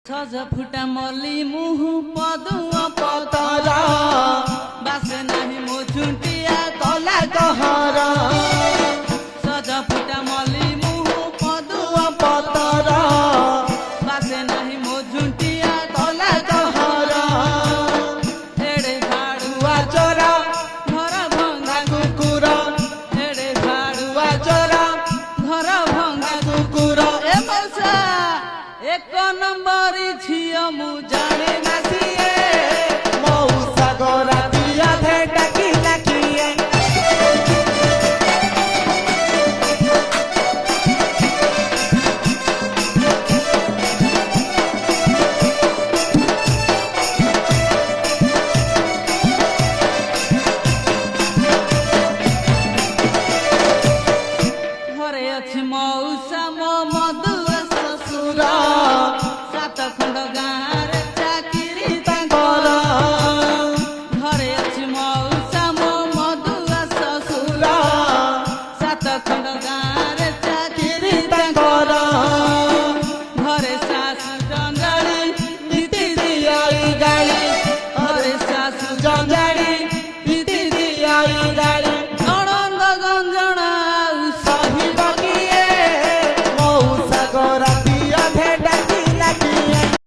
सज फुटा मली मुह पदुआ पतरा बासे नहीं मो झुंटिया तला कहरा सज फुटा मली मुह पदुआ पतरा बासे नहीं मो झुंटिया तला कहरा एड़े भाड़ुआ चोरा घर भंगा कुकुरा एड़े भाड़ुआ चोरा घर भंगा कुकुरा ए मौसा एक नंबर झिया मु जाने